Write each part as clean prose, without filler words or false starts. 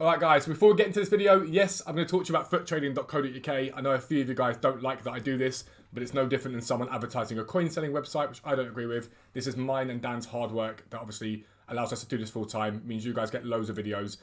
Alright guys, before we get into this video, yes, I'm going to talk to you about futtrading.co.uk. I know a few of you guys don't like that I do this, but it's no different than someone advertising a coin selling website, which I don't agree with. This is mine and Dan's hard work that obviously allows us to do this full time, means you guys get loads of videos,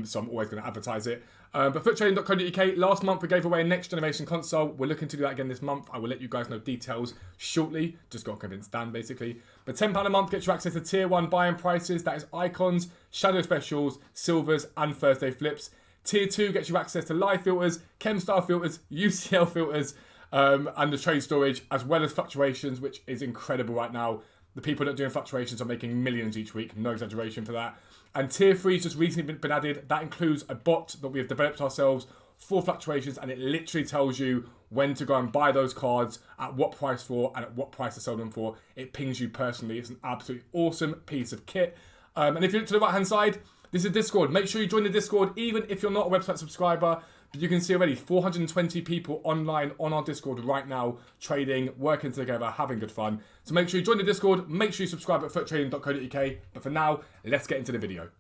so I'm always going to advertise it. But futtrading.co.uk, last month we gave away a next generation console. We're looking to do that again this month. I will let you guys know details shortly. Just got to convince Dan basically. But £10 a month gets you access to tier 1 buy-in prices. That is icons, shadow specials, silvers and Thursday flips. Tier 2 gets you access to live filters, ChemStar filters, UCL filters, and the trade storage, as well as fluctuations, which is incredible right now. The people that are doing fluctuations are making millions each week. No exaggeration for that. And tier 3 has just recently been added. That includes a bot that we have developed ourselves for fluctuations, and it literally tells you when to go and buy those cards, at what price for, and at what price to sell them for. It pings you personally. It's an absolutely awesome piece of kit. And if you look to the right hand side, this is Discord. Make sure you join the Discord, even if you're not a website subscriber. But you can see already 420 people online on our Discord right now, trading, working together, having good fun. So make sure you join the Discord. Make sure you subscribe at futtrading.co.uk. But for now, let's get into the video.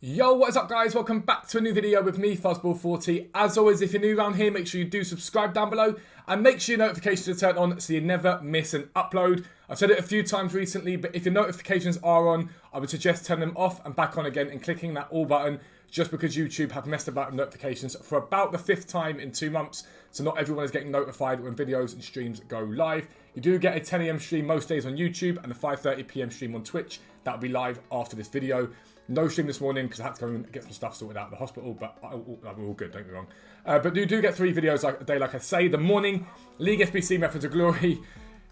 Yo, what is up guys? Welcome back to a new video with me, Fuzzball40. As always, if you're new around here, make sure you do subscribe down below and make sure your notifications are turned on so you never miss an upload. I've said it a few times recently, but if your notifications are on, I would suggest turning them off and back on again and clicking that all button, just because YouTube have messed about with notifications for about the 5th time in 2 months. So not everyone is getting notified when videos and streams go live. You do get a 10 AM stream most days on YouTube and a 5:30 PM stream on Twitch. That'll be live after this video. No stream this morning because I had to go and get some stuff sorted out at the hospital, but we're all good, don't get me wrong. But you do get 3 videos a day, like I say. The morning League SBC Methods of Glory.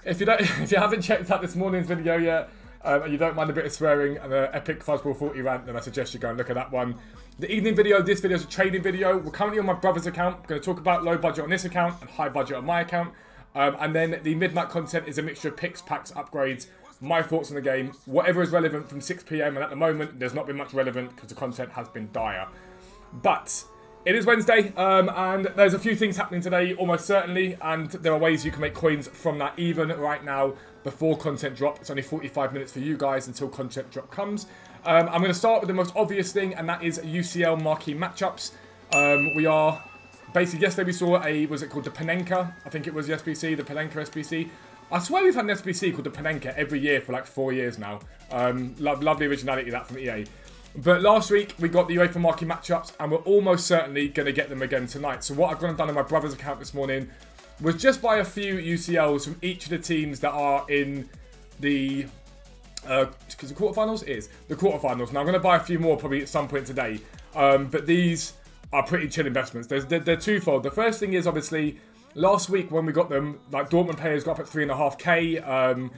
If you haven't checked out this morning's video yet, and you don't mind a bit of swearing and an epic Fuzzball40 rant, then I suggest you go and look at that one. The evening video, this video is a trading video. We're currently on my brother's account. I'm going to talk about low budget on this account and high budget on my account. And then the mid-mat content is a mixture of picks, packs, upgrades, my thoughts on the game, whatever is relevant from 6 PM, and at the moment there's not been much relevant because the content has been dire. But it is Wednesday, and there's a few things happening today, almost certainly, and there are ways you can make coins from that even right now before content drop. It's only 45 minutes for you guys until content drop comes. I'm going to start with the most obvious thing, and that is UCL marquee matchups. We are basically, yesterday we saw was it called the Panenka? I think it was the SBC, the Panenka SBC. I swear we've had an SBC called the Panenka every year for like 4 years now. Love the originality of that from EA. But last week we got the UEFA marquee matchups, and we're almost certainly going to get them again tonight. So what I've gone and done on my brother's account this morning was just buy a few UCLs from each of the teams that are in the because the quarterfinals is the quarterfinals. Now I'm going to buy a few more probably at some point today. But these are pretty chill investments. They're twofold. The first thing is obviously last week when we got them, like Dortmund players got up at 3.5k.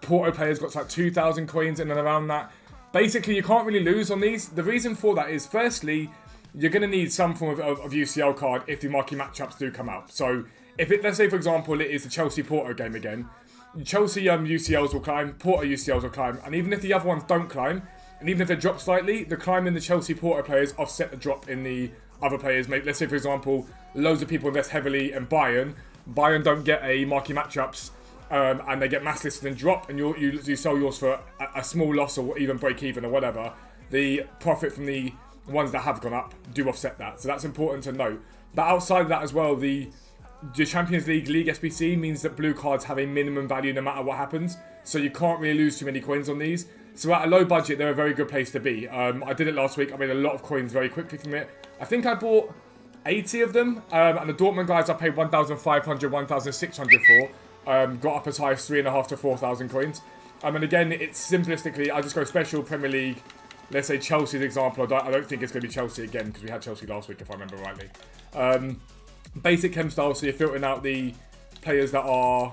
Porto players got to like 2,000 coins in and around that. Basically, you can't really lose on these. The reason for that is, firstly, you're going to need some form of UCL card if the marquee matchups do come out. So, let's say, for example, it is the Chelsea-Porto game again. Chelsea UCLs will climb, Porto UCLs will climb, and even if the other ones don't climb, and even if they drop slightly, the climb in the Chelsea-Porto players offset the drop in the other players. Let's say, for example, loads of people invest heavily in Bayern. Bayern don't get a marquee matchups, and they get mass listed and drop, and you sell yours for a small loss or even break even or whatever. The profit from the ones that have gone up do offset that, so that's important to note. But outside of that as well, the Champions League SBC means that blue cards have a minimum value no matter what happens, so you can't really lose too many coins on these. So at a low budget, they're a very good place to be. I did it last week. I made a lot of coins very quickly from it. I think I bought 80 of them, and the Dortmund guys I paid 1,500, 1,600 for. Got up as high as 3.5 to 4,000 coins. And again, it's simplistically, I just go special Premier League. Let's say Chelsea's example. I don't think it's going to be Chelsea again because we had Chelsea last week, if I remember rightly. Basic chem style, so you're filtering out the players that are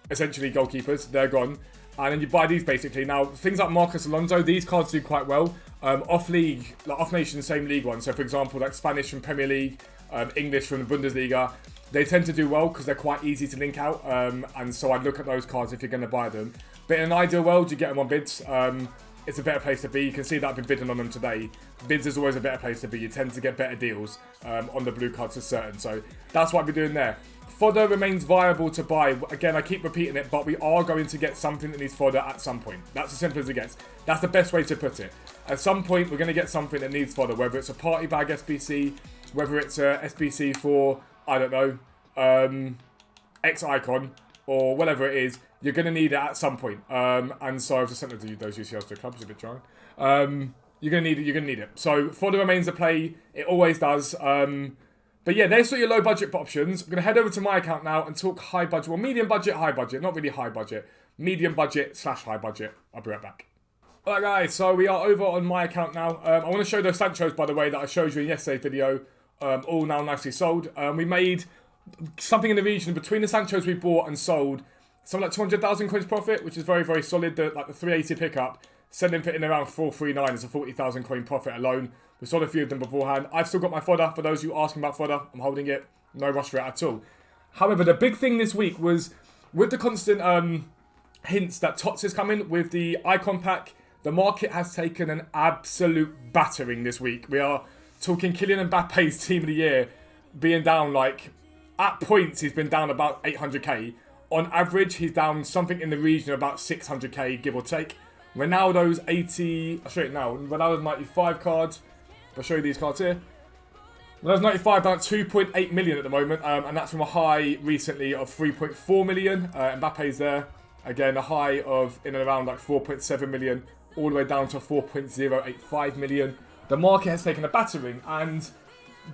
essentially goalkeepers. They're gone. And then you buy these basically. Now, things like Marcus Alonso, these cards do quite well. Off-league, like off-nation, same league one. So, for example, like Spanish from Premier League, English from the Bundesliga. They tend to do well because they're quite easy to link out. And so I'd look at those cards if you're going to buy them. But in an ideal world, you get them on bids. it's a better place to be. You can see that I've been bidding on them today. Bids is always a better place to be. You tend to get better deals on the blue cards for certain. So that's what I've been doing there. Fodder remains viable to buy. Again, I keep repeating it, but we are going to get something that needs fodder at some point. That's as simple as it gets. That's the best way to put it. At some point, we're going to get something that needs fodder, whether it's a party bag SBC, whether it's a SBC for, I don't know, X icon, or whatever it is. You're going to need it at some point. And so I've just sent those UCLs to the club. It's a bit trying. You're going to need it. You're going to need it. So fodder remains a play. It always does. But yeah, there's sort of your low budget options. I'm going to head over to my account now and talk high budget. Well, medium budget, high budget. Not really high budget. Medium budget / high budget. I'll be right back. Alright guys, so we are over on my account now. I want to show those Sanchos, by the way, that I showed you in yesterday's video. All now nicely sold. We made something in the region between the Sanchos we bought and sold. Something like 200,000 coins profit, which is very, very solid. The 380 pickup, selling for in around 439 is a 40,000 coin profit alone. We sold a few of them beforehand. I've still got my fodder. For those of you asking about fodder, I'm holding it. No rush for it at all. However, the big thing this week was with the constant hints that Tots is coming with the icon pack. The market has taken an absolute battering this week. We are talking Kylian Mbappe's team of the year being down like, at points he's been down about 800k. On average, he's down something in the region of about 600k, give or take. Ronaldo's 80, I'll show you now. Ronaldo's 95 cards. I'll show you these cards here. Ronaldo's 95 down at 2.8 million at the moment, and that's from a high recently of 3.4 million. Mbappe's there. Again, a high of in and around like 4.7 million, all the way down to 4.085 million. The market has taken a battering, and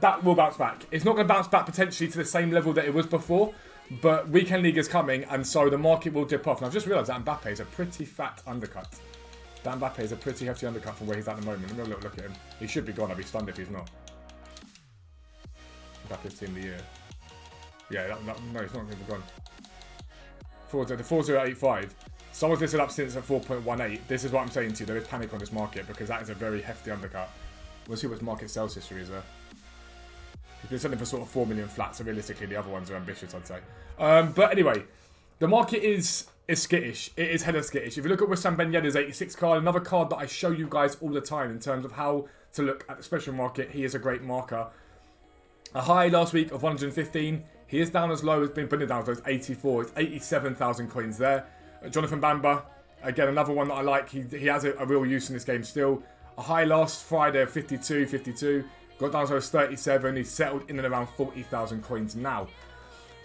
that will bounce back. It's not going to bounce back potentially to the same level that it was before, but Weekend League is coming, and so the market will dip off. And I've just realised that Mbappe is a pretty fat undercut. That Mbappe is a pretty hefty undercut from where he's at the moment. Let me have a look at him. He should be gone. I'd be stunned if he's not. Mbappe's team of the year. Yeah, no, he's not going to be gone. The 4085. Someone's listed up since at 4.18. This is what I'm saying to you. There is panic on this market because that is a very hefty undercut. We'll see what his market sales history is there. He's been selling for sort of 4 million flat, so realistically the other ones are ambitious, I'd say. But anyway, the market is skittish. It is header skittish. If you look at Wissam Ben Yedder's 86 card, another card that I show you guys all the time in terms of how to look at the special market, he is a great marker. A high last week of 115. He is down as low as been putting it down as low as 84. It's 87,000 coins there. Jonathan Bamba, again, another one that I like. He has a real use in this game still. A high last Friday of 52. Got down as low as 37. He's settled in and around 40,000 coins now.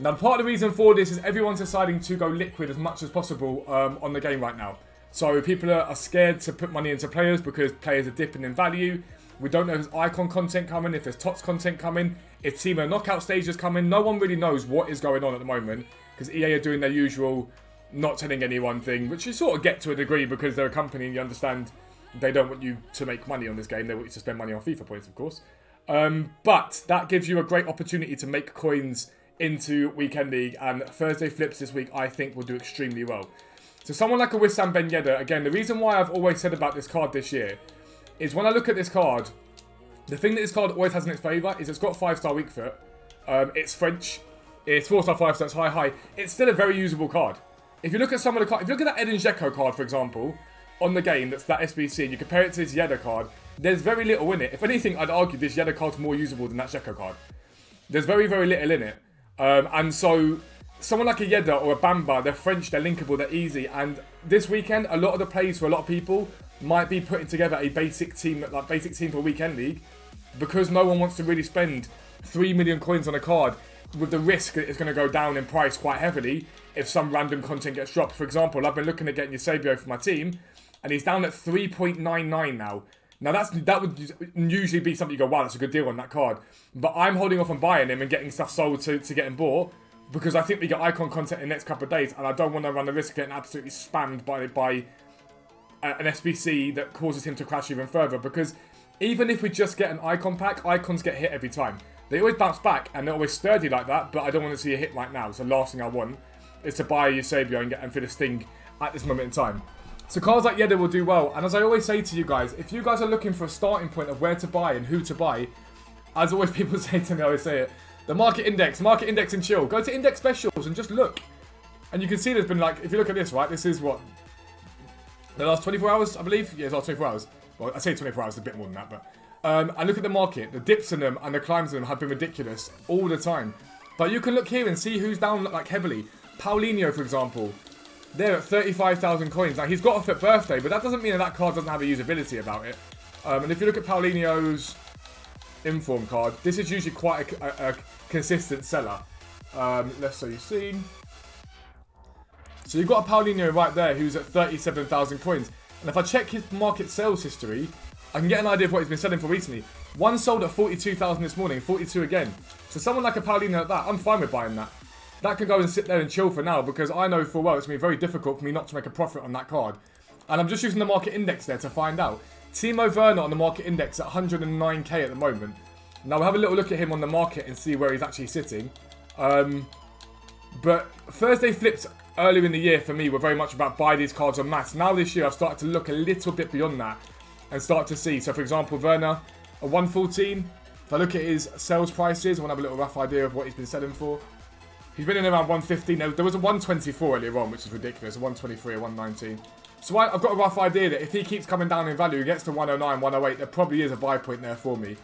Now, part of the reason for this is everyone's deciding to go liquid as much as possible on the game right now. So people are scared to put money into players because players are dipping in value. We don't know if there's icon content coming, if there's Tots content coming, if Team knockout stages coming. No one really knows what is going on at the moment because EA are doing their usual not telling anyone thing, which you sort of get to a degree because they're a company and you understand they don't want you to make money on this game. They want you to spend money on FIFA points, of course. But that gives you a great opportunity to make coins into Weekend League, and Thursday flips this week I think will do extremely well. So someone like a Wissam Ben Yedder, again, the reason why I've always said about this card this year is when I look at this card, the thing that this card always has in its favour is it's got 5-star weak foot, it's French, it's 4-star 5-star, it's high. It's still a very usable card. If you look at some of the cards, if you look at that Edin Dzeko card, for example, on the game, that's that SBC, and you compare it to this Yedder card, there's very little in it. If anything, I'd argue this Yedder card's more usable than that Dzeko card. There's very, very little in it. And so, someone like a Yedder or a Bamba, they're French, they're linkable, they're easy. And this weekend, a lot of the plays for a lot of people might be putting together a basic team for Weekend League because no one wants to really spend 3 million coins on a card with the risk that it's going to go down in price quite heavily if some random content gets dropped. For example, I've been looking at getting Eusebio for my team, and he's down at 3.99 now. Now, that would usually be something you go, wow, that's a good deal on that card. But I'm holding off on buying him and getting stuff sold to get him bought because I think we get icon content in the next couple of days, and I don't want to run the risk of getting absolutely spammed by an SBC that causes him to crash even further. Because even if we just get an icon pack, icons get hit every time. They always bounce back, and they're always sturdy like that, but I don't want to see a hit right now. So the last thing I want is to buy a Eusebio and feel the sting at this moment in time. So cards like Yedder will do well. And as I always say to you guys, if you guys are looking for a starting point of where to buy and who to buy, as always people say to me, I always say it, the market index and chill. Go to index specials and just look. And you can see there's been like, if you look at this, right, this is what, The last 24 hours, I believe. Yeah, the last 24 hours. Well, I say 24 hours, a bit more than that, but... and look at the market. The dips in them and the climbs in them have been ridiculous all the time. But you can look here and see who's down like heavily. Paulinho, for example. They're at 35,000 coins. Now, he's got a fit birthday, but that doesn't mean that card doesn't have a usability about it. And if you look at Paulinho's inform card, this is usually quite a consistent seller. Let's say you've seen. So you've got a Paulinho right there who's at 37,000 coins. And if I check his market sales history, I can get an idea of what he's been selling for recently. One sold at 42,000 this morning, 42 again. So someone like a Paulinho like that, I'm fine with buying that. That can go and sit there and chill for now because I know for a while it's going to be very difficult for me not to make a profit on that card. And I'm just using the market index there to find out. Timo Werner on the market index at 109k at the moment. Now we'll have a little look at him on the market and see where he's actually sitting. But Thursday flips earlier in the year for me were very much about buy these cards en masse. Now this year I've started to look a little bit beyond that and start to see. So for example, Werner, a 114. If I look at his sales prices, I want to have a little rough idea of what he's been selling for. He's been in around 115. There was a 124 earlier on, which is ridiculous. A 123, a 119. So I've got a rough idea that if he keeps coming down in value, he gets to 109, 108, there probably is a buy point there for me.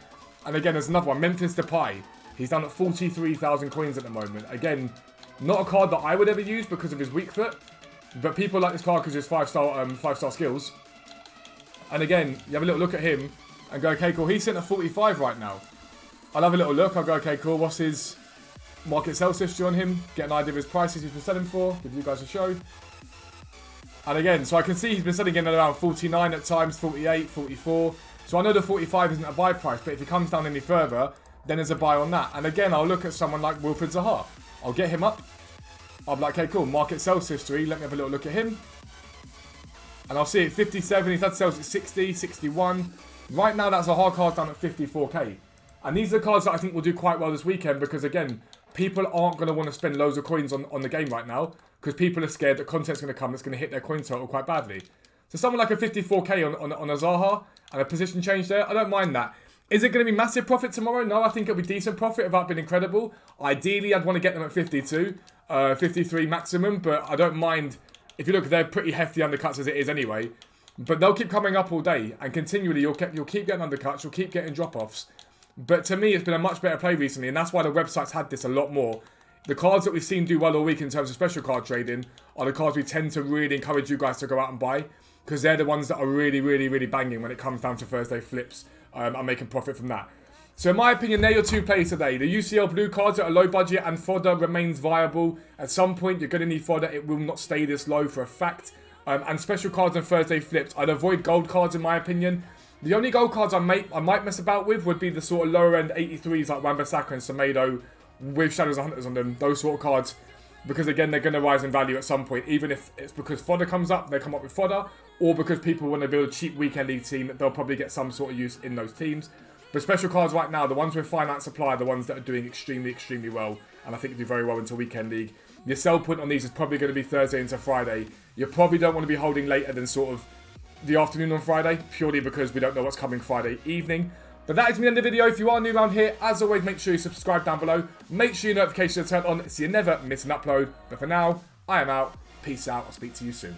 And again, there's another one, Memphis Depay. He's down at 43,000 coins at the moment. Again, not a card that I would ever use because of his weak foot, but people like this card because of his five-star skills. And again, you have a little look at him and go, okay, cool. He's sitting at 45 right now. I'll have a little look. I'll go, okay, cool. What's his market sales history on him? Get an idea of his prices he's been selling for. Give you guys a show. And again, so I can see he's been selling in at around 49 at times, 48, 44. So I know the 45 isn't a buy price, but if he comes down any further, then there's a buy on that. And again, I'll look at someone like Wilfried Zaha. I'll get him up. I'll be like, okay, cool. Market sales history. Let me have a little look at him. And I'll see it 57. He's had sales at 60, 61. Right now, that's a hard card down at 54k. And these are the cards that I think will do quite well this weekend because, again, people aren't going to want to spend loads of coins on the game right now because people are scared that content's going to come that's going to hit their coin total quite badly. So someone like a 54k on a Zaha and a position change there, I don't mind that. Is it going to be massive profit tomorrow? No, I think it'll be decent profit without being incredible. Ideally, I'd want to get them at 52, 53 maximum, but I don't mind. If you look, they're pretty hefty undercuts as it is anyway. But they'll keep coming up all day and continually you'll keep getting undercuts, you'll keep getting drop-offs. But to me, it's been a much better play recently, and that's why the websites had this a lot more. The cards that we've seen do well all week in terms of special card trading are the cards we tend to really encourage you guys to go out and buy because they're the ones that are really, really, really banging when it comes down to Thursday flips. I'm making profit from that. So in my opinion, they're your two plays today. The UCL blue cards at a low budget and FODDER remains viable. At some point, you're going to need FODDER. It will not stay this low for a fact. And special cards on Thursday flips. I'd avoid gold cards in my opinion. The only gold cards I might mess about with would be the sort of lower end 83s like Wan-Bissaka and Semedo with Shadows and Hunters on them. Those sort of cards. Because again, they're going to rise in value at some point. Even if it's because FODDER comes up, they come up with FODDER. Or because people want to build a cheap weekend league team, they'll probably get some sort of use in those teams. But special cards right now, the ones with finance supply are the ones that are doing extremely, extremely well. And I think do very well into weekend league. Your sell point on these is probably going to be Thursday into Friday. You probably don't want to be holding later than sort of the afternoon on Friday, purely because we don't know what's coming Friday evening. But that is the end of the video. If you are new around here, as always, make sure you subscribe down below. Make sure your notifications are turned on so you never miss an upload. But for now, I am out. Peace out. I'll speak to you soon.